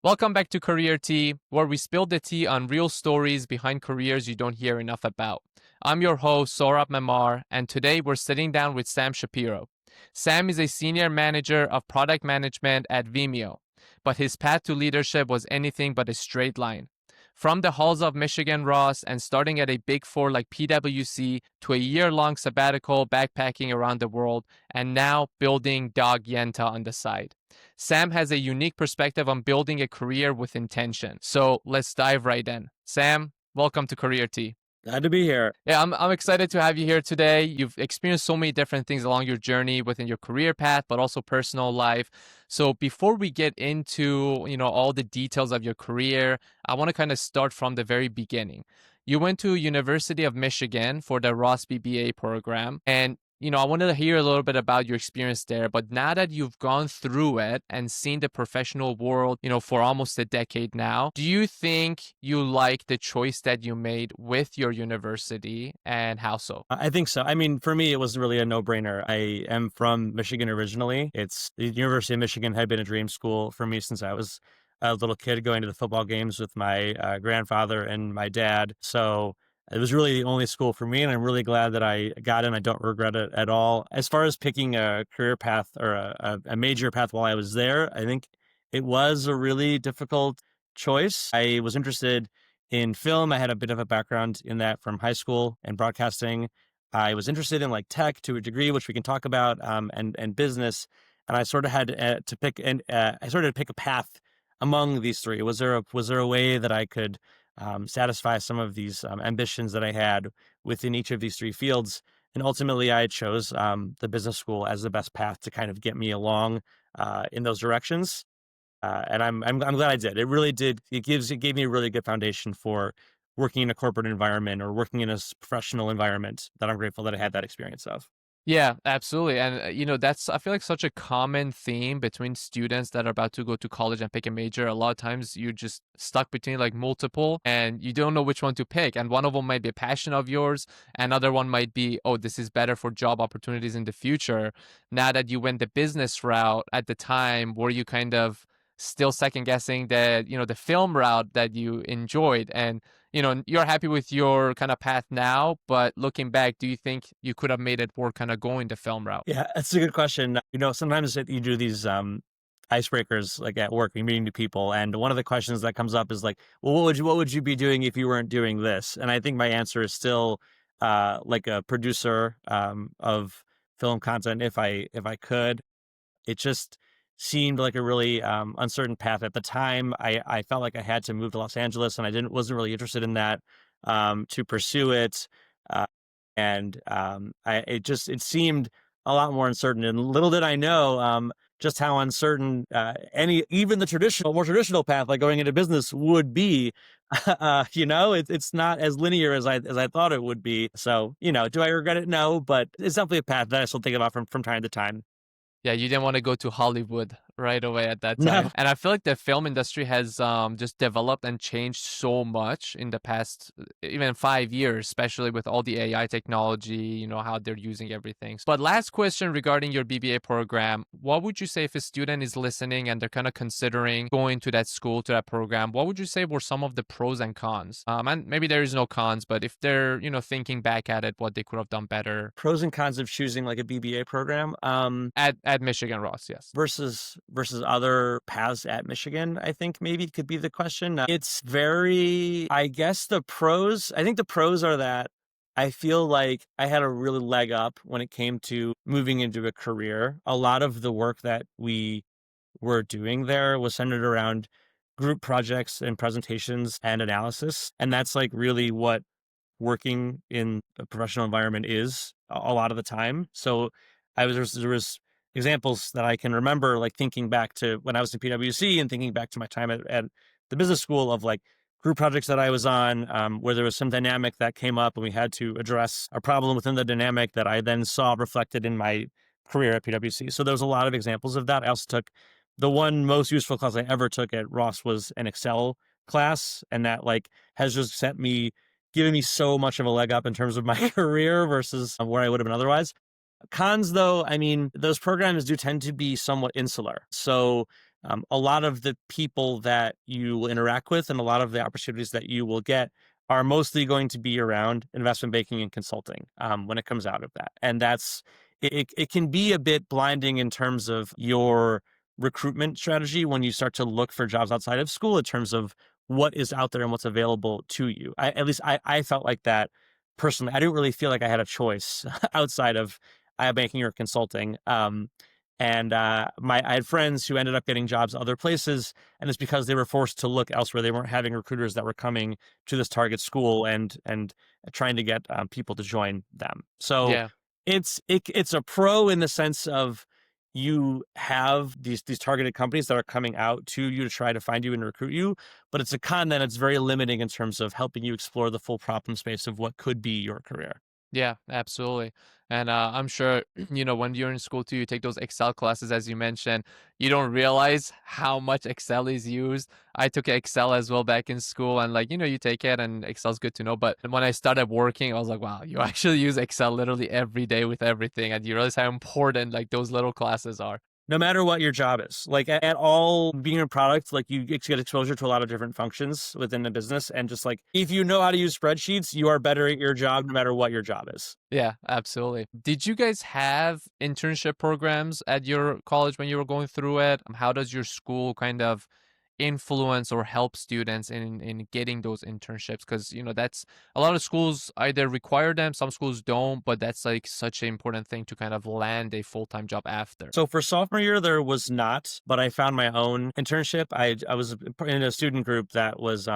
Welcome back to Career Tea, where we spill the tea on real stories behind careers you don't hear enough about. I'm your host, Saurabh Memar, and today we're sitting down with Sam Shapiro. Sam is a senior manager of product management at Vimeo, but his path to leadership was anything but a straight line. From the halls of Michigan Ross and starting at a big four like PwC to a year-long sabbatical backpacking around the world, and now building Dog Yenta on the side. Sam has a unique perspective on building a career with intention. So let's dive right in. Sam, welcome to Career Tea. Glad to be here. Yeah, I'm excited to have you here today. You've experienced so many different things along your journey within your career path, but also personal life. So before we get into, all the details of your career, I want to kind of start from the very beginning. You went to University of Michigan for the Ross BBA program, and I wanted to hear a little bit about your experience there, but now that you've gone through it and seen the professional world, for almost a decade now, do you think you like the choice that you made with your university, and how so? I think so. I mean, for me, it was really a no-brainer. I am from Michigan originally. The University of Michigan had been a dream school for me since I was a little kid going to the football games with my grandfather and my dad. So it was really the only school for me, and I'm really glad that I got in. I don't regret it at all. As far as picking a career path or a major path while I was there, I think it was a really difficult choice. I was interested in film. I had a bit of a background in that from high school and broadcasting. I was interested in like tech to a degree, which we can talk about, and business. And I sort of had to pick, and I started to pick a path among these three. Was there a way that I could satisfy some of these ambitions that I had within each of these three fields? And ultimately, I chose the business school as the best path to kind of get me along in those directions. And I'm glad I did. It really did. It gave me a really good foundation for working in a corporate environment or working in a professional environment that I'm grateful that I had that experience of. Yeah, absolutely. And, that's, I feel like, such a common theme between students that are about to go to college and pick a major. A lot of times you're just stuck between like multiple and you don't know which one to pick. And one of them might be a passion of yours. Another one might be, oh, this is better for job opportunities in the future. Now that you went the business route at the time, were you kind of still second guessing that, the film route that you enjoyed? And you're happy with your kind of path now, but looking back, do you think you could have made it work kind of going the film route? Yeah, that's a good question. Sometimes you do these icebreakers like at work, you're meeting new people, and one of the questions that comes up is like, well, what would you be doing if you weren't doing this? And I think my answer is still like a producer of film content if I could. It just seemed like a really uncertain path at the time. I felt like I had to move to Los Angeles, and wasn't really interested in that to pursue it. Uh, and it seemed a lot more uncertain. And little did I know just how uncertain even the more traditional path, like going into business, would be. It's not as linear as I thought it would be. So, do I regret it? No, but it's definitely a path that I still think about from time to time. Yeah, you didn't want to go to Hollywood right away at that No. time. And I feel like the film industry has just developed and changed so much in the past, even 5 years, especially with all the AI technology, how they're using everything. But last question regarding your BBA program, what would you say if a student is listening and they're kind of considering going to that school, to that program, what would you say were some of the pros and cons? And maybe there is no cons, but if they're, thinking back at it, what they could have done better. Pros and cons of choosing like a BBA program. At Michigan Ross, yes. Versus other paths at Michigan, I think maybe could be the question. It's very, I think the pros are that I feel like I had a really leg up when it came to moving into a career. A lot of the work that we were doing there was centered around group projects and presentations and analysis. And that's like really what working in a professional environment is a lot of the time. So there was examples that I can remember, like thinking back to when I was in PwC and thinking back to my time at the business school of like group projects that I was on, where there was some dynamic that came up and we had to address a problem within the dynamic that I then saw reflected in my career at PwC. So there was a lot of examples of that. I also took the one most useful class I ever took at Ross was an Excel class, and that like has just given me so much of a leg up in terms of my career versus where I would have been otherwise. Cons, though, I mean, those programs do tend to be somewhat insular. So A lot of the people that you will interact with and a lot of the opportunities that you will get are mostly going to be around investment banking and consulting when it comes out of that. And it can be a bit blinding in terms of your recruitment strategy when you start to look for jobs outside of school in terms of what is out there and what's available to you. At least I felt like that personally. I didn't really feel like I had a choice outside of banking or consulting. I had friends who ended up getting jobs other places, and it's because they were forced to look elsewhere. They weren't having recruiters that were coming to this target school and trying to get people to join them. So Yeah. it's a pro in the sense of you have these targeted companies that are coming out to you to try to find you and recruit you, but it's a con that it's very limiting in terms of helping you explore the full problem space of what could be your career. Yeah, absolutely. And I'm sure, when you're in school too, you take those Excel classes, as you mentioned, you don't realize how much Excel is used. I took Excel as well back in school, and like, you take it and Excel's good to know. But when I started working, I was like, wow, you actually use Excel literally every day with everything. And you realize how important like those little classes are. No matter what your job is, like at all being a product, like you get exposure to a lot of different functions within the business. And just like, if you know how to use spreadsheets, you are better at your job, no matter what your job is. Yeah, absolutely. Did you guys have internship programs at your college when you were going through it? How does your school kind of influence or help students in getting those internships? Because that's a lot of schools either require them, some schools don't, but that's like such an important thing to kind of land a full-time job after. So for sophomore year, there was not, but I found my own internship. I was in a student group that was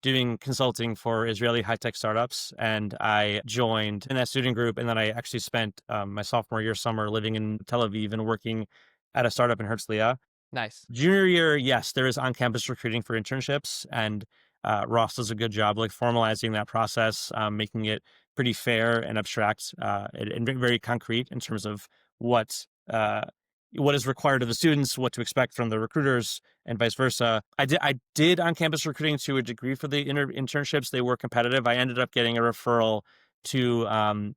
doing consulting for Israeli high-tech startups, and I joined in that student group. And then I actually spent my sophomore year summer living in Tel Aviv and working at a startup in Herzliya. Nice. Junior year, yes, there is on-campus recruiting for internships, and Ross does a good job like formalizing that process, making it pretty fair and abstract and very concrete in terms of what uh, what is required of the students, what to expect from the recruiters, and vice versa. I did on-campus recruiting to a degree for the internships. They were competitive. I ended up getting a referral to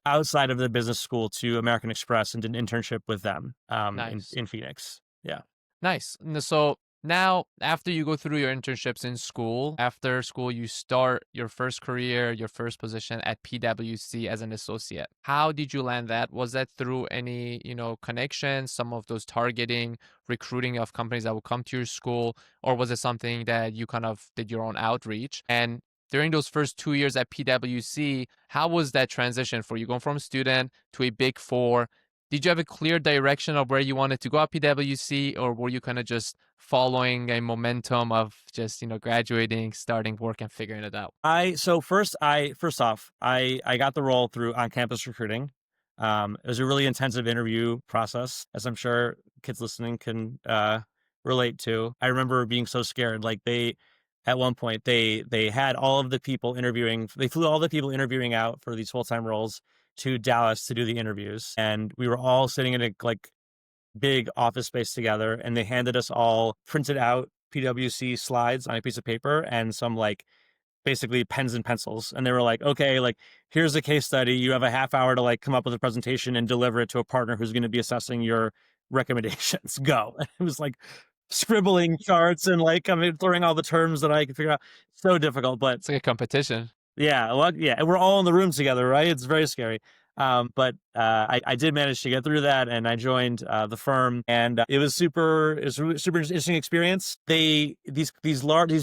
outside of the business school to American Express and did an internship with them Nice. in Phoenix. Yeah. Nice. So now, after you go through your internships in school, after school, you start your first career, your first position at PwC as an associate. How did you land that? Was that through any, connections, some of those targeting, recruiting of companies that will come to your school, or was it something that you kind of did your own outreach? And during those first 2 years at PwC, how was that transition for you going from a student to a big four? Did you have a clear direction of where you wanted to go at PwC, or were you kind of just following a momentum of just, graduating, starting work, and figuring it out? First off, I got the role through on-campus recruiting. It was a really intensive interview process, as I'm sure kids listening can relate to. I remember being so scared. Like at one point, they had all of the people interviewing. They flew all the people interviewing out for these full-time roles to Dallas to do the interviews, and we were all sitting in a like big office space together, and they handed us all printed out PwC slides on a piece of paper and some like basically pens and pencils. And they were like, okay, like here's a case study. You have a half hour to like come up with a presentation and deliver it to a partner who's going to be assessing your recommendations. Go. It was like scribbling charts and like throwing all the terms that I could figure out. So difficult, but It's like a competition. yeah, well, yeah, and we're all in the room together, right? It's very scary. But I did manage to get through that, and I joined the firm, and it was super interesting experience. These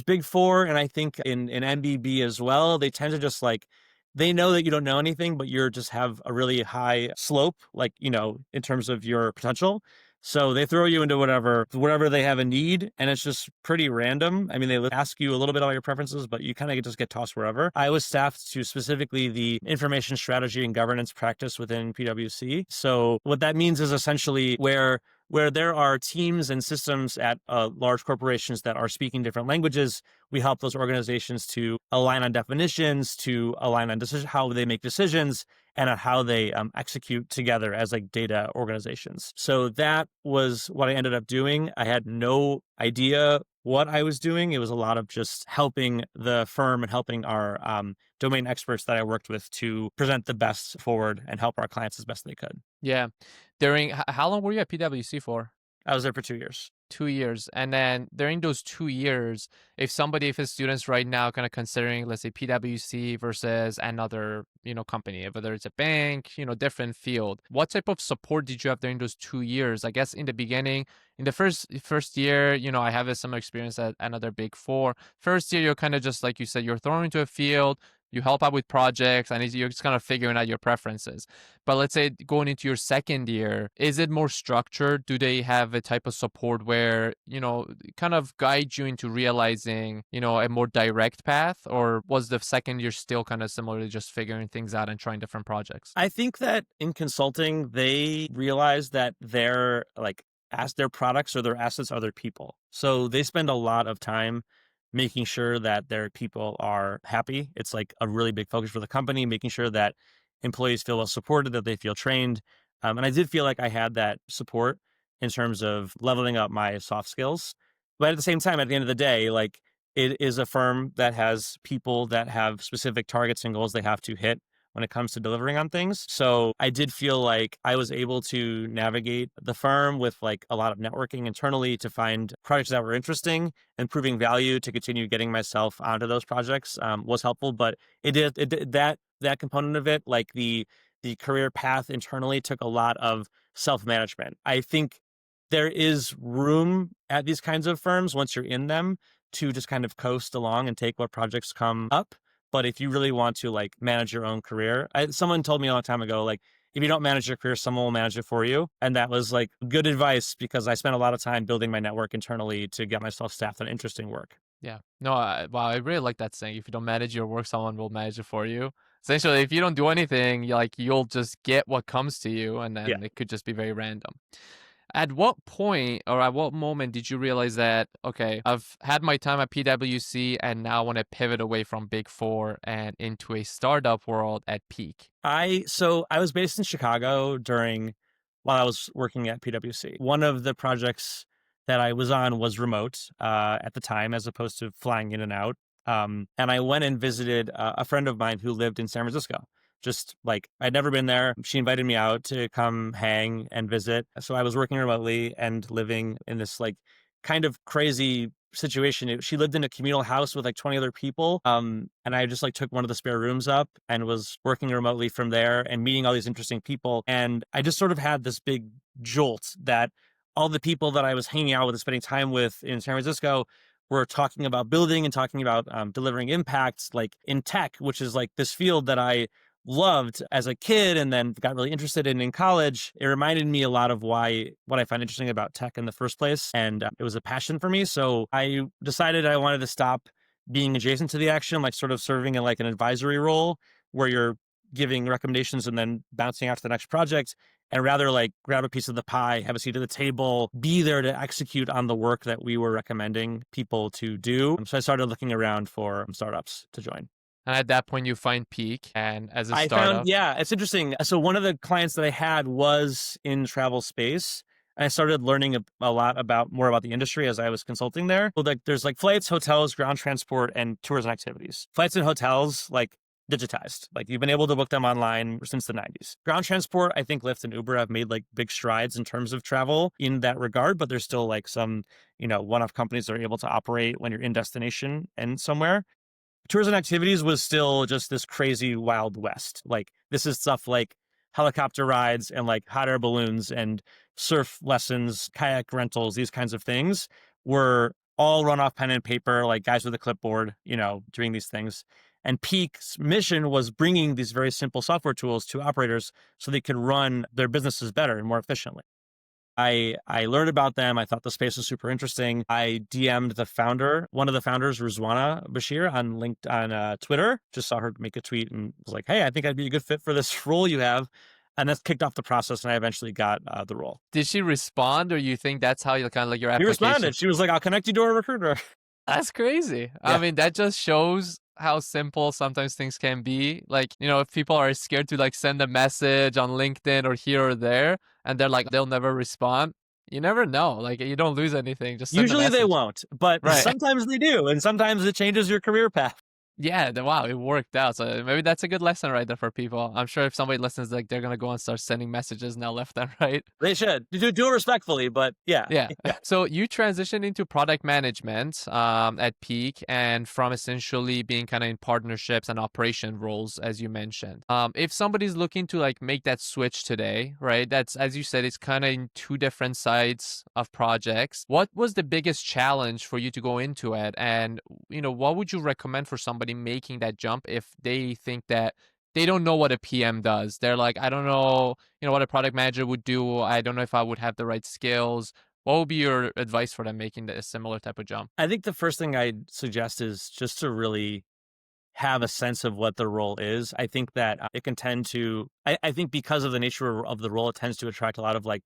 big four, and I think in MBB as well, they tend to just like they know that you don't know anything, but you're just have a really high slope, like in terms of your potential. So they throw you into whatever they have a need, and it's just pretty random. I mean, they ask you a little bit about your preferences, but you kind of just get tossed wherever. I was staffed to specifically the information strategy and governance practice within PwC. So what that means is essentially where there are teams and systems at large corporations that are speaking different languages, we help those organizations to align on definitions, to align on how they make decisions, and on how they execute together as like data organizations. So that was what I ended up doing. I had no idea what I was doing. It was a lot of just helping the firm and helping our domain experts that I worked with to present the best forward and help our clients as best they could. Yeah. How long were you at PwC for? I was there for 2 years. 2 years. And then during those 2 years, if a student's right now kind of considering, let's say, PwC versus another, company, whether it's a bank, different field, what type of support did you have during those 2 years? I guess in the beginning, in the first year, I have some experience at another big four. First year, you're kind of just like you said, you're thrown into a field, you help out with projects, and you're just kind of figuring out your preferences. But let's say going into your second year, is it more structured? Do they have a type of support where, kind of guide you into realizing, a more direct path? Or was the second year still kind of similarly just figuring things out and trying different projects? I think that in consulting, they realize that their their products or their assets are their people. So they spend a lot of time making sure that their people are happy. It's like a really big focus for the company, making sure that employees feel well supported, that they feel trained. And I did feel like I had that support in terms of leveling up my soft skills. But at the same time, at the end of the day, like it is a firm that has people that have specific targets and goals they have to hit when it comes to delivering on things. So I did feel like I was able to navigate the firm with like a lot of networking internally to find projects that were interesting and proving value to continue getting myself onto those projects was helpful. But it did that component of it, like the career path internally, took a lot of self-management. I think there is room at these kinds of firms once you're in them to just kind of coast along and take what projects come up. But if you really want to like manage your own career, someone told me a long time ago, like, if you don't manage your career, someone will manage it for you. And that was like good advice because I spent a lot of time building my network internally to get myself staffed on interesting work. Yeah. No, wow, I really like that saying. If you don't manage your work, someone will manage it for you. Essentially, if you don't do anything, you'll just get what comes to you, and Yeah. then it could just be very random. At what point or at what moment did you realize that, okay, I've had my time at PwC and now I want to pivot away from Big Four and into a startup world at Peak? So I was based in Chicago while I was working at PwC. One of the projects that I was on was remote at the time, as opposed to flying in and out. And I went and visited a friend of mine who lived in San Francisco. Just like I'd never been there. She invited me out to come hang and visit. So I was working remotely and living in this like kind of crazy situation. She lived in a communal house with like 20 other people. And I just like took one of the spare rooms up and was working remotely from there and meeting all these interesting people. And I just sort of had this big jolt that all the people that I was hanging out with and spending time with in San Francisco were talking about building and talking about delivering impacts like in tech, which is like this field that I loved as a kid and then got really interested in college. It reminded me a lot of what I find interesting about tech in the first place. And it was a passion for me. So I decided I wanted to stop being adjacent to the action, like sort of serving in like an advisory role where you're giving recommendations and then bouncing out to the next project, and rather like grab a piece of the pie, have a seat at the table, be there to execute on the work that we were recommending people to do. So I started looking around for startups to join. And at that point, you find Peak, and as a I startup, yeah, it's interesting. So one of the clients that I had was in travel space. And I started learning a lot more about the industry as I was consulting there. Well, like there's like flights, hotels, ground transport, and tours and activities. Flights and hotels, like digitized. Like you've been able to book them online since the 90s. Ground transport, I think Lyft and Uber have made like big strides in terms of travel in that regard, but there's still like some, one-off companies that are able to operate when you're in destination and somewhere. Tours and activities was still just this crazy Wild West. Like this is stuff like helicopter rides and like hot air balloons and surf lessons, kayak rentals, these kinds of things were all run off pen and paper, like guys with a clipboard, doing these things. And Peak's mission was bringing these very simple software tools to operators so they could run their businesses better and more efficiently. I learned about them. I thought the space was super interesting. I DM'd one of the founders, Rizwana Bashir, on Twitter. Just saw her make a tweet and was like, "Hey, I think I'd be a good fit for this role you have." And that's kicked off the process, and I eventually got the role. did she respond, or you think that's how you kind of like your She application? responded. She was like, "I'll connect you to a recruiter." That's crazy. Yeah. I mean, that just shows how simple sometimes things can be. Like, if people are scared to like send a message on LinkedIn or here or there, and they're like, they'll never respond. You never know. Like, you don't lose anything. Just send a Usually they message. won't, but Right. sometimes they do. And sometimes it changes your career path. Yeah, wow, it worked out. So maybe that's a good lesson right there for people. I'm sure if somebody listens, like they're gonna go and start sending messages now left and right. They should do it respectfully, but yeah, Yeah. yeah. So you transitioned into product management at Peak, and from essentially being kind of in partnerships and operation roles, as you mentioned. If somebody's looking to like make that switch today, right? That's, as you said, it's kind of in two different sides of projects. What was the biggest challenge for you to go into it? And, what would you recommend for somebody making that jump if they think that they don't know what a PM does? They're like, I don't know, what a product manager would do. I don't know if I would have the right skills. What would be your advice for them making a similar type of jump? I think the first thing I'd suggest is just to really have a sense of what the role is. I think that it can tend to, I think because of the nature of the role, it tends to attract a lot of like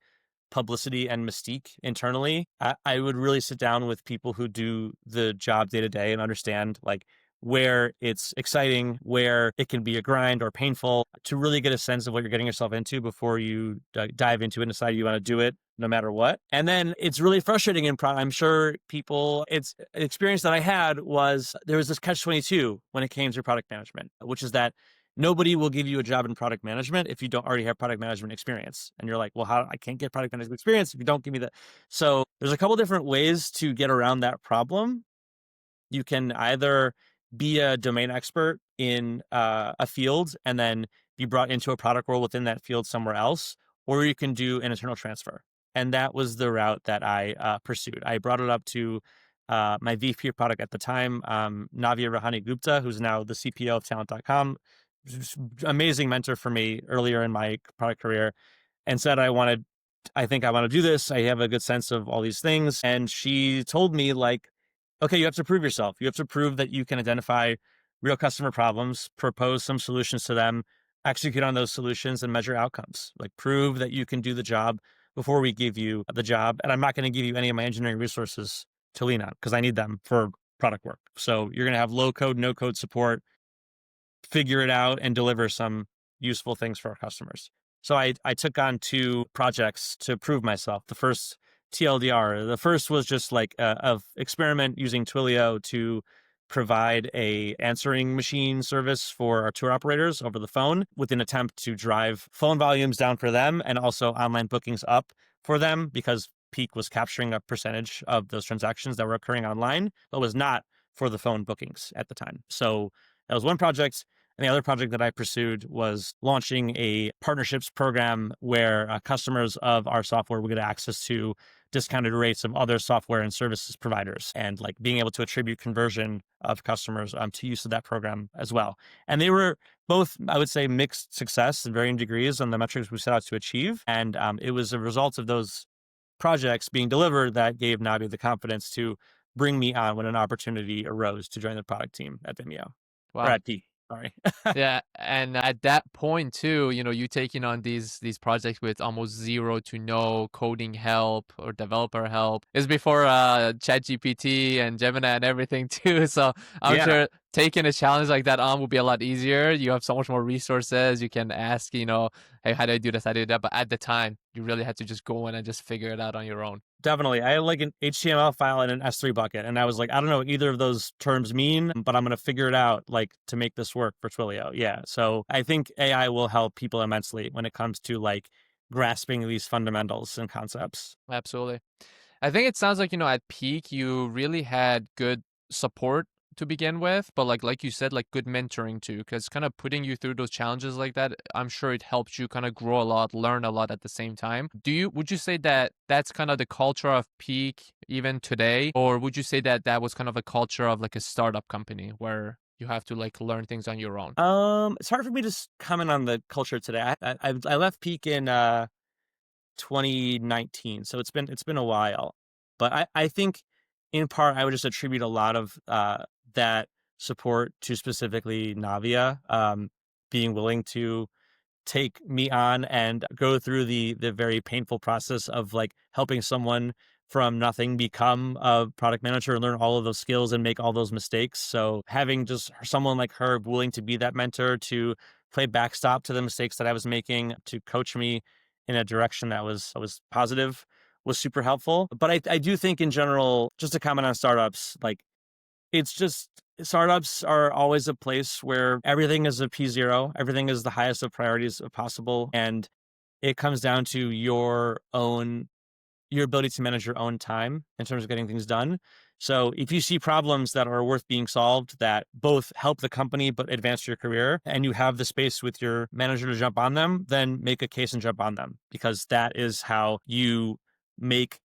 publicity and mystique internally. I would really sit down with people who do the job day to day and understand like where it's exciting, where it can be a grind or painful, to really get a sense of what you're getting yourself into before you dive into it and decide you want to do it no matter what. And then it's really frustrating in I'm sure people, it's an experience that I had was there was this catch-22 when it came to product management, which is that nobody will give you a job in product management if you don't already have product management experience. And you're like, well, how I can't get product management experience if you don't give me that. So there's a couple different ways to get around that problem. You can either be a domain expert in a field and then be brought into a product role within that field somewhere else, or you can do an internal transfer. And that was the route that I pursued. I brought it up to my VP of product at the time, Navya Rahani Gupta, who's now the CPO of Talent.com, amazing mentor for me earlier in my product career, and said, I think I want to do this. I have a good sense of all these things. And she told me like, okay, you have to prove yourself. You have to prove that you can identify real customer problems, propose some solutions to them, execute on those solutions and measure outcomes. Like prove that you can do the job before we give you the job. And I'm not going to give you any of my engineering resources to lean on because I need them for product work. So you're going to have low code, no code support, figure it out and deliver some useful things for our customers. So I took on two projects to prove myself. The first TLDR, the first was just like a experiment using Twilio to provide a answering machine service for our tour operators over the phone with an attempt to drive phone volumes down for them and also online bookings up for them because Peak was capturing a percentage of those transactions that were occurring online, but was not for the phone bookings at the time. So that was one project. And the other project that I pursued was launching a partnerships program where customers of our software would get access to discounted rates of other software and services providers and like being able to attribute conversion of customers to use of that program as well. And they were both, I would say, mixed success in varying degrees on the metrics we set out to achieve. And it was a result of those projects being delivered that gave Nabi the confidence to bring me on when an opportunity arose to join the product team at Vimeo or Wow. at Peak. Sorry. Yeah, and at that point too, you taking on these projects with almost zero to no coding help or developer help is before ChatGPT and Gemini and everything too. So I'm Yeah, sure taking a challenge like that on will be a lot easier. You have so much more resources. You can ask, hey, how do I do this? How do I do that? But at the time, you really had to just go in and just figure it out on your own. definitely. I had like an HTML file and an S3 bucket, and I was like, I don't know what either of those terms mean, but I'm going to figure it out like to make this work for Twilio. Yeah. So I think AI will help people immensely when it comes to like grasping these fundamentals and concepts. Absolutely. I think it sounds like, at Peak, you really had good support to begin with, but like you said, like good mentoring too, because kind of putting you through those challenges like that, I'm sure it helps you kind of grow a lot, learn a lot at the same time. Would you say that that's kind of the culture of Peak even today, or would you say that that was kind of a culture of like a startup company where you have to like learn things on your own? It's hard for me to comment on the culture today. I left Peak in 2019, so it's been a while. But I think in part I would just attribute a lot of that support to specifically Navia being willing to take me on and go through the very painful process of like helping someone from nothing become a product manager and learn all of those skills and make all those mistakes. So having just someone like her willing to be that mentor, to play backstop to the mistakes that I was making, to coach me in a direction that was positive, was super helpful. But I do think in general, just to comment on startups, like it's just Startups are always a place where everything is a P0, everything is the highest of priorities possible, and it comes down to your ability to manage your own time in terms of getting things done. So if you see problems that are worth being solved that both help the company but advance your career, and you have the space with your manager to jump on them, then make a case and jump on them, because that is how you make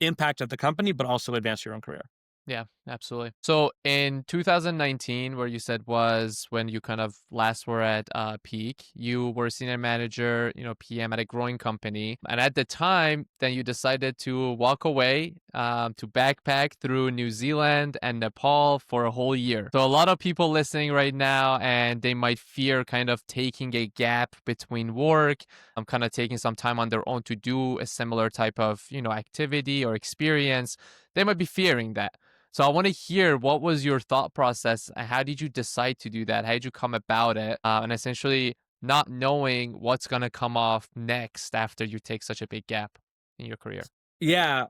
impact at the company but also advance your own career. Yeah, absolutely. So in 2019, where you said was when you kind of last were at peak, you were a senior manager, PM at a growing company. And at the time, then you decided to walk away to backpack through New Zealand and Nepal for a whole year. So a lot of people listening right now, and they might fear kind of taking a gap between work, kind of taking some time on their own to do a similar type of, activity or experience. They might be fearing that. So I want to hear, what was your thought process? How did you decide to do that? How did you come about it? And essentially not knowing what's going to come off next after you take such a big gap in your career. Yeah.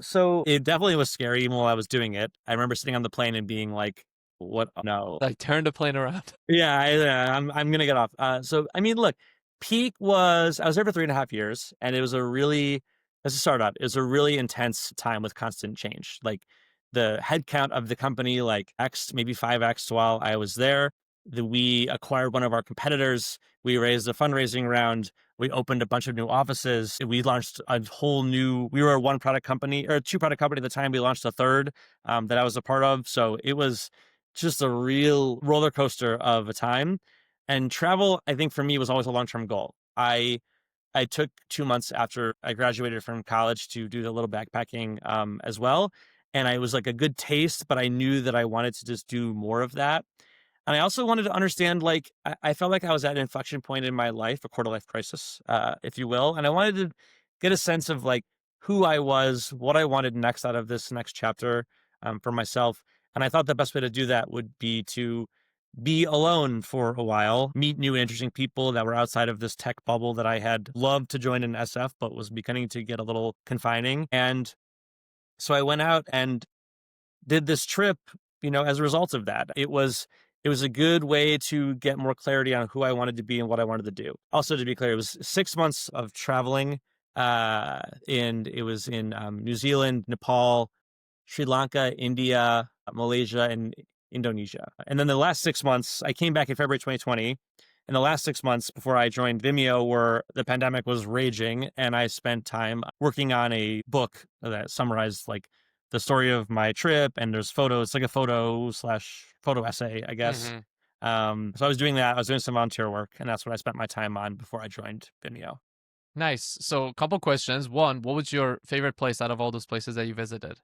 So it definitely was scary even while I was doing it. I remember sitting on the plane and being like, "What? No." Like, turn the plane around. Yeah, I'm gonna get off. So I mean, look, peak was I was there for 3.5 years, and it was as a startup, it was a really intense time with constant change. Like the headcount of the company, like X, maybe 5X while I was there. We acquired one of our competitors. We raised a fundraising round. We opened a bunch of new offices. We launched a whole new. We were a one product company or a two product company at the time. We launched a third that I was a part of. So it was just a real roller coaster of a time. And travel, I think for me was always a long-term goal. I took 2 months after I graduated from college to do a little backpacking as well. And I was like a good taste, but I knew that I wanted to just do more of that. And I also wanted to understand, like, I felt like I was at an inflection point in my life, a quarter life crisis, if you will. And I wanted to get a sense of like who I was, what I wanted next out of this next chapter for myself. And I thought the best way to do that would be to be alone for a while, meet new interesting people that were outside of this tech bubble that I had loved to join in SF, but was beginning to get a little confining. And so I went out and did this trip, as a result of that. It was a good way to get more clarity on who I wanted to be and what I wanted to do. Also, to be clear, it was 6 months of traveling, and it was in New Zealand, Nepal, Sri Lanka, India, Malaysia, and Indonesia. And then the last 6 months, I came back in February 2020. And the last 6 months before I joined Vimeo, where the pandemic was raging, and I spent time working on a book that summarized like the story of my trip. And there's photos, like a photo/photo essay, I guess. Mhm. So I was doing that. I was doing some volunteer work, and that's what I spent my time on before I joined Vimeo. Nice. So a couple questions. One, what was your favorite place out of all those places that you visited?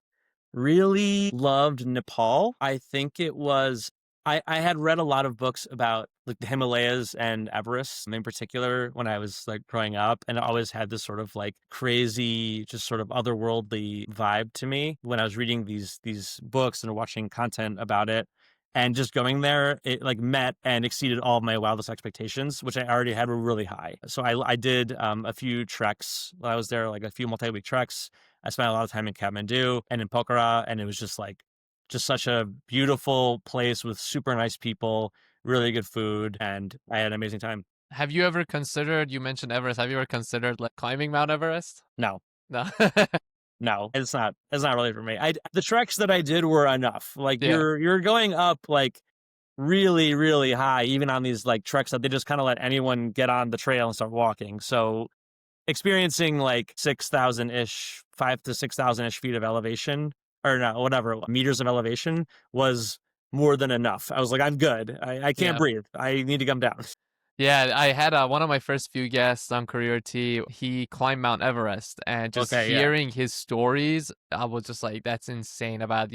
Really loved Nepal. I think it was I had read a lot of books about like the Himalayas and Everest in particular when I was like growing up, and I always had this sort of like crazy, just sort of otherworldly vibe to me when I was reading these books and watching content about it. And just going there, it like met and exceeded all of my wildest expectations, which I already had were really high. So I did a few treks while I was there, like a few multi-week treks. I spent a lot of time in Kathmandu and in Pokhara, and it was just such a beautiful place with super nice people, really good food, and I had an amazing time. Have you ever considered, you mentioned Everest, have you ever considered like climbing Mount Everest? No, No. no, it's not really for me. The treks that I did were enough. Like Yeah. you're going up like really, really high, even on these like treks that they just kind of let anyone get on the trail and start walking. So experiencing like 6,000 ish, 5 to 6,000 ish feet of elevation, or no, whatever, meters of elevation was more than enough. I was like, I'm good. I can't Yeah. breathe. I need to come down. Yeah, I had one of my first few guests on Career T. He climbed Mount Everest, and just Okay, yeah. hearing his stories, I was just like, that's insane about,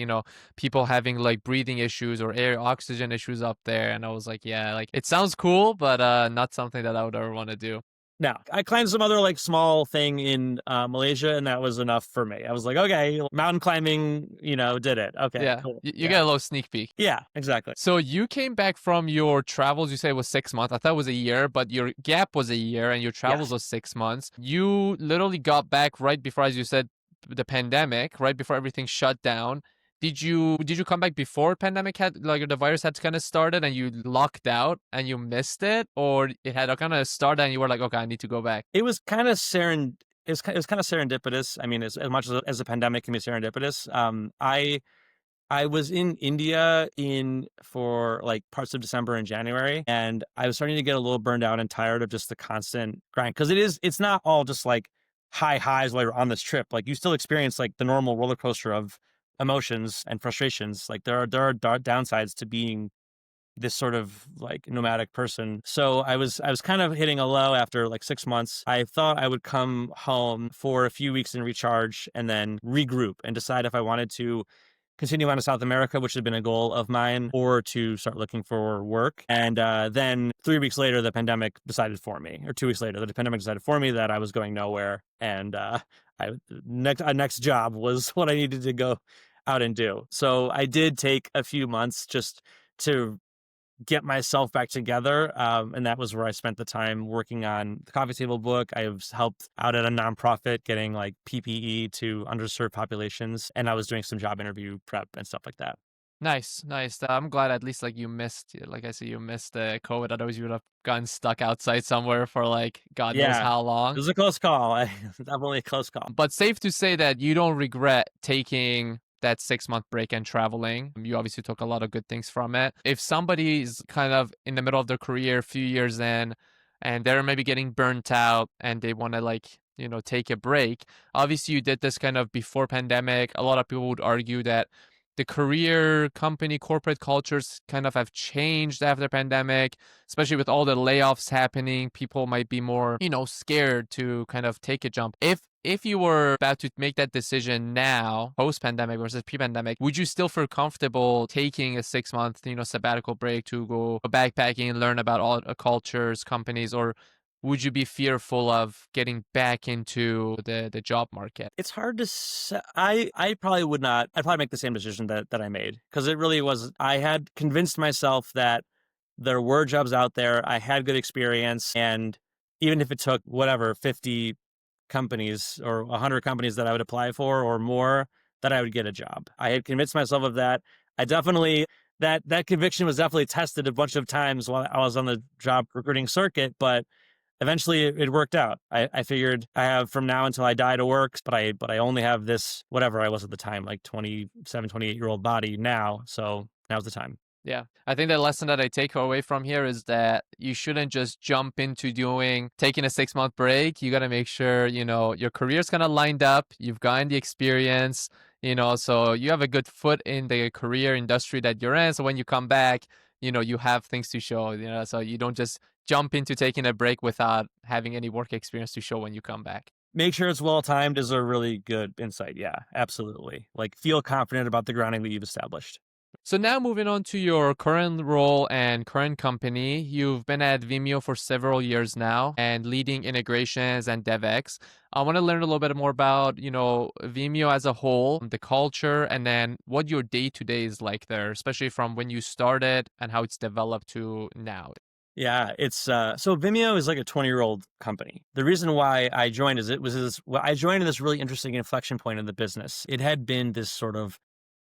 people having like breathing issues or air oxygen issues up there. And I was like, yeah, like it sounds cool, but not something that I would ever want to do. No, I climbed some other like small thing in Malaysia, and that was enough for me. I was like, okay, mountain climbing, did it. Okay, Yeah, cool. you Yeah, get a little sneak peek. yeah, exactly. So you came back from your travels, you say it was 6 months. I thought it was a year, but your gap was a year and your travels Yes. was 6 months. You literally got back right before, as you said, the pandemic, right before everything shut down. Did you come back before pandemic had like the virus had kind of started and you locked out and you missed it, or it had kind of started and you were like, okay, I need to go back? It was kind of it was kind of serendipitous. I mean, as much as a pandemic can be serendipitous. I was in India for like parts of December and January, and I was starting to get a little burned out and tired of just the constant grind. Because it's not all just like high highs while you're on this trip. Like you still experience like the normal roller coaster of emotions and frustrations. Like there are dark downsides to being this sort of like nomadic person. So I was kind of hitting a low after like 6 months. I thought I would come home for a few weeks and recharge and then regroup and decide if I wanted to continue on to South America, which had been a goal of mine, or to start looking for work. And then 3 weeks later, the pandemic decided for me, or 2 weeks later, the pandemic decided for me that I was going nowhere. And next job was what I needed to go out and do. So I did take a few months just to get myself back together. And that was where I spent the time working on the coffee table book. I've helped out at a nonprofit getting like PPE to underserved populations. And I was doing some job interview prep and stuff like that. Nice, nice. I'm glad at least like you missed, like I said, you missed COVID. Otherwise, you would have gotten stuck outside somewhere for like God knows Yeah, how it long. was a close call. Definitely a close call. But safe to say that you don't regret taking that 6 month break and traveling. You obviously took a lot of good things from it. If somebody's kind of in the middle of their career, a few years in, and they're maybe getting burnt out and they want to like, take a break. Obviously, you did this kind of before pandemic. A lot of people would argue that the career company corporate cultures kind of have changed after pandemic, especially with all the layoffs happening. People might be more scared to kind of take a jump. If you were about to make that decision now, post pandemic versus pre pandemic, would you still feel comfortable taking a 6 month sabbatical break to go backpacking and learn about all cultures, companies, or would you be fearful of getting back into the job market? It's hard to say. I probably would not. I'd probably make the same decision that I made, because it really was. I had convinced myself that there were jobs out there. I had good experience. And even if it took whatever, 50 companies or 100 companies that I would apply for or more, that I would get a job. I had convinced myself of that. I definitely, that conviction was definitely tested a bunch of times while I was on the job recruiting circuit, but eventually it worked out. I figured I have from now until I die to work, but I only have this, whatever I was at the time, like 27, 28-year-old body now. So now's the time. Yeah. I think the lesson that I take away from here is that you shouldn't just jump into taking a 6 month break. You got to make sure, your career's kind of lined up. You've gotten the experience, so you have a good foot in the career industry that you're in. So when you come back, you have things to show, so you don't just jump into taking a break without having any work experience to show when you come back. Make sure it's well timed is a really good insight. Yeah, absolutely. Like feel confident about the grounding that you've established. So now moving on to your current role and current company, you've been at Vimeo for several years now and leading integrations and DevX. I want to learn a little bit more about, Vimeo as a whole, the culture, and then what your day-to-day is like there, especially from when you started and how it's developed to now. Yeah, it's so Vimeo is like a 20-year-old company. The reason why I joined is I joined in this really interesting inflection point in the business. It had been this sort of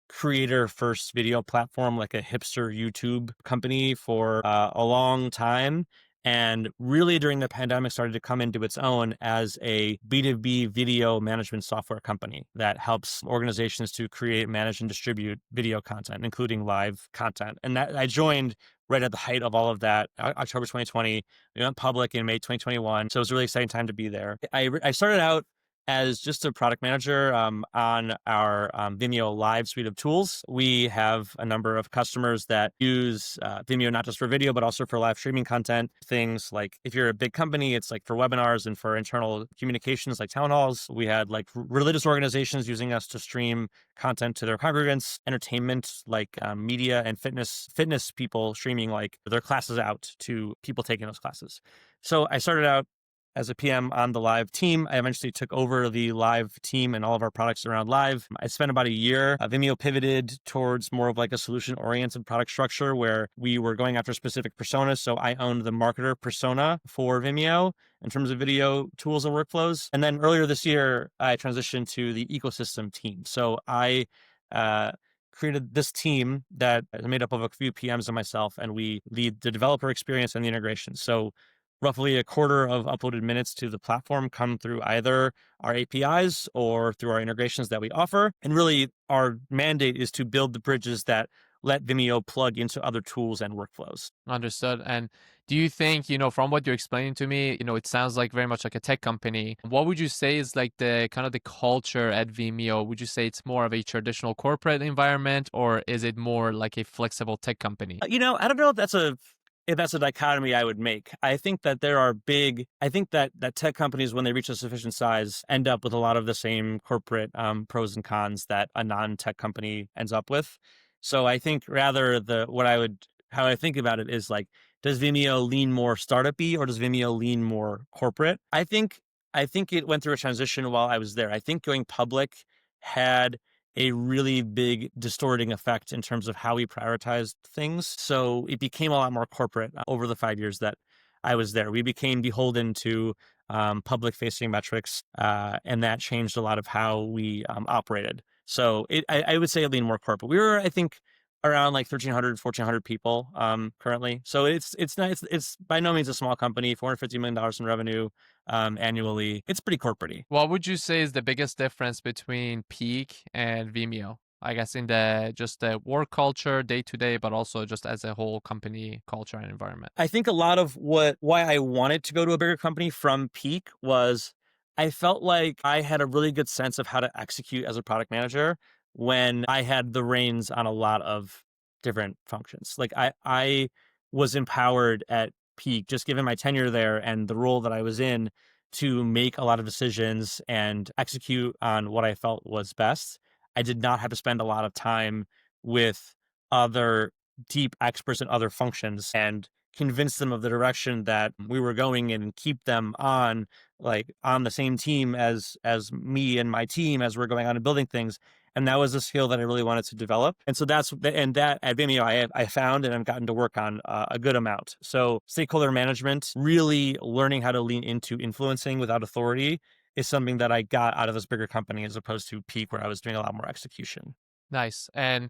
creator first video platform, like a hipster YouTube company for a long time. And really during the pandemic started to come into its own as a B2B video management software company that helps organizations to create, manage, and distribute video content, including live content. And that I joined right at the height of all of that, October 2020. We went public in May 2021. So it was a really exciting time to be there. I started out as just a product manager on our Vimeo Live suite of tools. We have a number of customers that use Vimeo not just for video, but also for live streaming content. Things like if you're a big company, it's like for webinars and for internal communications like town halls. We had like religious organizations using us to stream content to their congregants, entertainment like media and fitness people streaming like their classes out to people taking those classes. So I started out as a PM on the live team. I eventually took over the live team and all of our products around live. I spent about a year. Vimeo pivoted towards more of like a solution-oriented product structure where we were going after specific personas. So I owned the marketer persona for Vimeo in terms of video tools and workflows. And then earlier this year, I transitioned to the ecosystem team. So I created this team that is made up of a few PMs and myself, and we lead the developer experience and the integration. So roughly a quarter of uploaded minutes to the platform come through either our APIs or through our integrations that we offer. And really, our mandate is to build the bridges that let Vimeo plug into other tools and workflows. Understood. And do you think, from what you're explaining to me, it sounds like very much like a tech company. What would you say is like the kind of the culture at Vimeo? Would you say it's more of a traditional corporate environment, or is it more like a flexible tech company? I don't know if that's a dichotomy I would make. I think that I think that tech companies, when they reach a sufficient size, end up with a lot of the same corporate pros and cons that a non-tech company ends up with. So I think rather how I think about it is like, does Vimeo lean more startup-y or does Vimeo lean more corporate? I think it went through a transition while I was there. I think going public had a really big distorting effect in terms of how we prioritized things. So it became a lot more corporate over the 5 years that I was there. We became beholden to public facing metrics, and that changed a lot of how we operated. So I would say it leaned more corporate. We were, I think, around like 1,300, 1,400 people currently. So it's by no means a small company, $450 million in revenue annually. It's pretty corporate-y. What would you say is the biggest difference between Peak and Vimeo? I guess in the work culture day to day, but also just as a whole company culture and environment. I think a lot of why I wanted to go to a bigger company from Peak was I felt like I had a really good sense of how to execute as a product manager when I had the reins on a lot of different functions. Like I was empowered at Peak, just given my tenure there and the role that I was in, to make a lot of decisions and execute on what I felt was best. I did not have to spend a lot of time with other deep experts in other functions and convince them of the direction that we were going in and keep them on the same team as me and my team as we're going on and building things. And that was a skill that I really wanted to develop. And so that at Vimeo, I found and I've gotten to work on a good amount. So stakeholder management, really learning how to lean into influencing without authority, is something that I got out of this bigger company as opposed to Peak, where I was doing a lot more execution. Nice. And,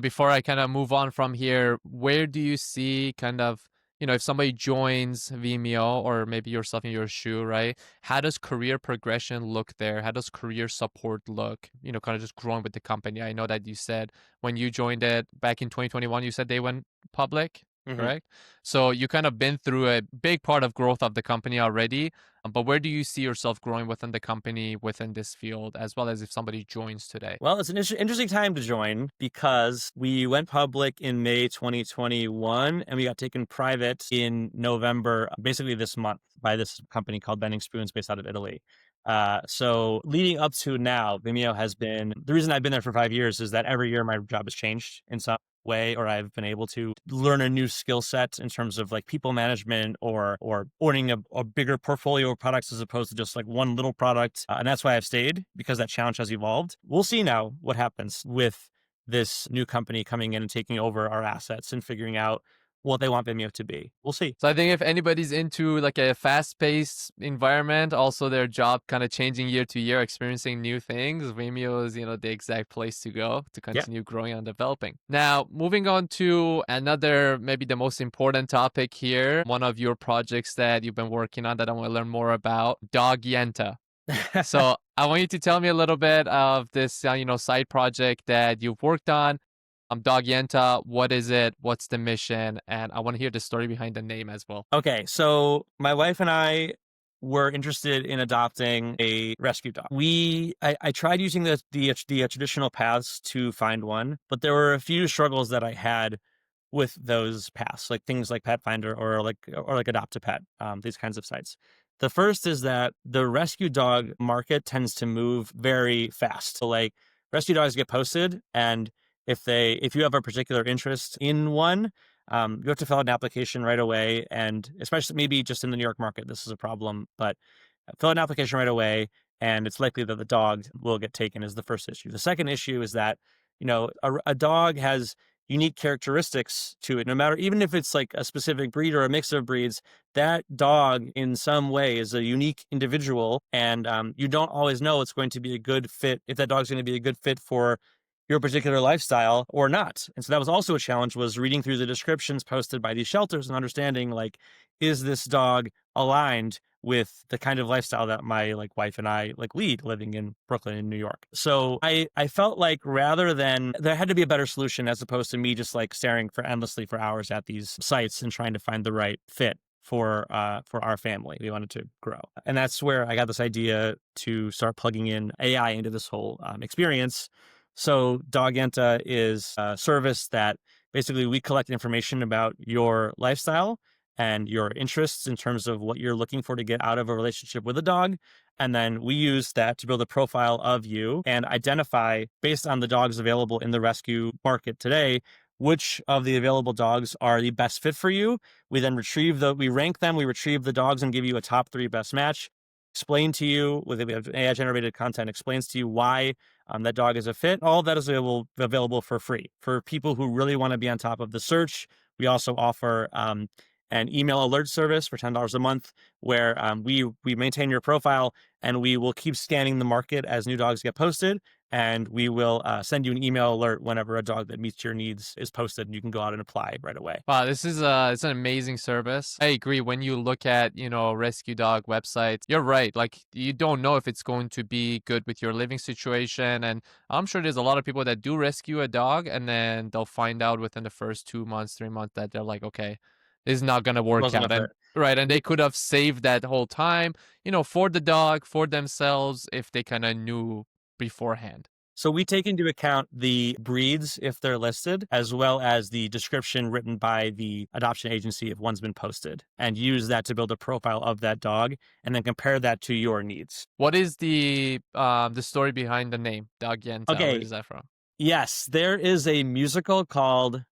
before I kind of move on from here, where do you see kind of, if somebody joins Vimeo or maybe yourself in your shoe, right? How does career progression look there? How does career support look, kind of just growing with the company? I know that you said when you joined it back in 2021, you said they went public, Mm-hmm. correct? So you kind of been through a big part of growth of the company already. But where do you see yourself growing within the company, within this field, as well as if somebody joins today? Well, it's an interesting time to join because we went public in May 2021 and we got taken private in November, basically this month, by this company called Bending Spoons based out of Italy. So leading up to now, Vimeo has been, the reason I've been there for 5 years is that every year my job has changed in some way, or I've been able to learn a new skill set in terms of like people management or owning a bigger portfolio of products as opposed to just like one little product. And that's why I've stayed, because that challenge has evolved. We'll see now what happens with this new company coming in and taking over our assets and figuring out what they want Vimeo to be. We'll see. So I think if anybody's into like a fast-paced environment, also their job kind of changing year to year, experiencing new things, Vimeo is, the exact place to go to continue growing and developing. Now, moving on to another, maybe the most important topic here, one of your projects that you've been working on that I want to learn more about, Dog Yenta. So I want you to tell me a little bit of this, side project that you've worked on. Dog Yenta, what is it? What's the mission? And I want to hear the story behind the name as well. Okay, so my wife and I were interested in adopting a rescue dog. I tried using the traditional paths to find one, but there were a few struggles that I had with those paths, like things like Pet Finder or like Adopt a Pet, these kinds of sites. The first is that the rescue dog market tends to move very fast. So like rescue dogs get posted, and if you have a particular interest in one, you have to fill out an application right away. And especially maybe just in the New York market, this is a problem, but fill out an application right away. And it's likely that the dog will get taken is the first issue. The second issue is that, a dog has unique characteristics to it, no matter, even if it's like a specific breed or a mix of breeds, that dog in some way is a unique individual. And you don't always know it's going to be a good fit, if that dog's going to be a good fit for your particular lifestyle or not. And so that was also a challenge, was reading through the descriptions posted by these shelters and understanding, like, is this dog aligned with the kind of lifestyle that my wife and I lead, living in Brooklyn and New York. So I felt like, rather than, there had to be a better solution, as opposed to me just staring endlessly for hours at these sites and trying to find the right fit for our family. We wanted to grow. And that's where I got this idea to start plugging in AI into this whole experience. So DogYenta is a service that basically we collect information about your lifestyle and your interests in terms of what you're looking for to get out of a relationship with a dog. And then we use that to build a profile of you and identify, based on the dogs available in the rescue market today, which of the available dogs are the best fit for you. We then we rank them, we retrieve the dogs and give you a top 3 best match. Explain to you, with AI generated content, explains to you why that dog is a fit. All of that is available for free. For people who really want to be on top of the search, we also offer an email alert service for $10 a month, where we maintain your profile and we will keep scanning the market as new dogs get posted. And we will send you an email alert whenever a dog that meets your needs is posted, and you can go out and apply right away. Wow, this is it's an amazing service. I agree. When you look at, rescue dog websites, you're right. You don't know if it's going to be good with your living situation. And I'm sure there's a lot of people that do rescue a dog, and then they'll find out within the first 2 months, 3 months, that they're like, okay, this is not going to work Wasn't a out. And fit. right. And they could have saved that whole time, for the dog, for themselves, if they kind of knew beforehand. So we take into account the breeds, if they're listed, as well as the description written by the adoption agency if one's been posted, and use that to build a profile of that dog, and then compare that to your needs. What is the story behind the name Dog Yenta? Okay. Where is that from? Yes, there is a musical called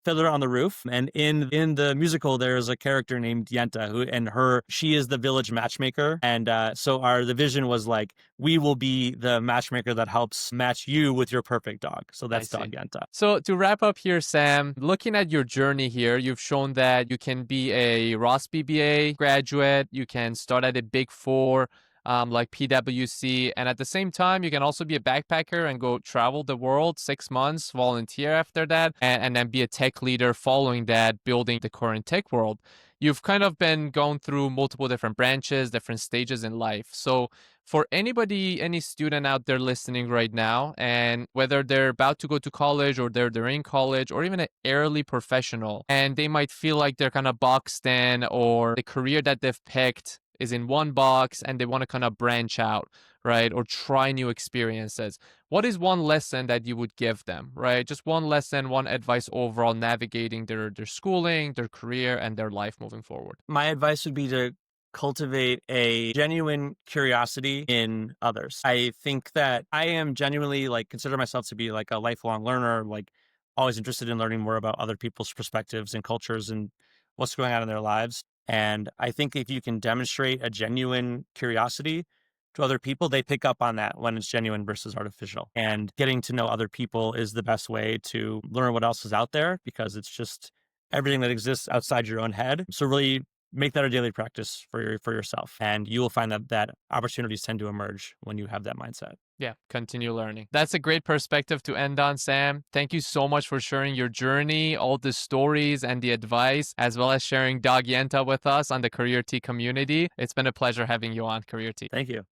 Fiddler on the Roof, and in the musical there is a character named Yenta, she is the village matchmaker, and so the vision was we will be the matchmaker that helps match you with your perfect dog. So that's Dog Yenta. So to wrap up here, Sam, looking at your journey here, you've shown that you can be a Ross BBA graduate, you can start at a Big Four, like PwC. And at the same time, you can also be a backpacker and go travel the world 6 months, volunteer after that, and then be a tech leader following that, building the current tech world. You've kind of been going through multiple different branches, different stages in life. So for anybody, any student out there listening right now, and whether they're about to go to college or they're in college, or even an early professional, and they might feel like they're kind of boxed in, or the career that they've picked is in one box and they want to kind of branch out, right? Or try new experiences. What is one lesson that you would give them, right? Just one lesson, one advice overall, navigating their schooling, their career, and their life moving forward. My advice would be to cultivate a genuine curiosity in others. I think that I am genuinely consider myself to be a lifelong learner, always interested in learning more about other people's perspectives and cultures and what's going on in their lives. And I think if you can demonstrate a genuine curiosity to other people, they pick up on that when it's genuine versus artificial. And getting to know other people is the best way to learn what else is out there, because it's just everything that exists outside your own head. So really make that a daily practice for yourself. And you will find that opportunities tend to emerge when you have that mindset. Yeah, continue learning. That's a great perspective to end on, Sam. Thank you so much for sharing your journey, all the stories and the advice, as well as sharing Dog Yenta with us on the Career T community. It's been a pleasure having you on Career T. Thank you.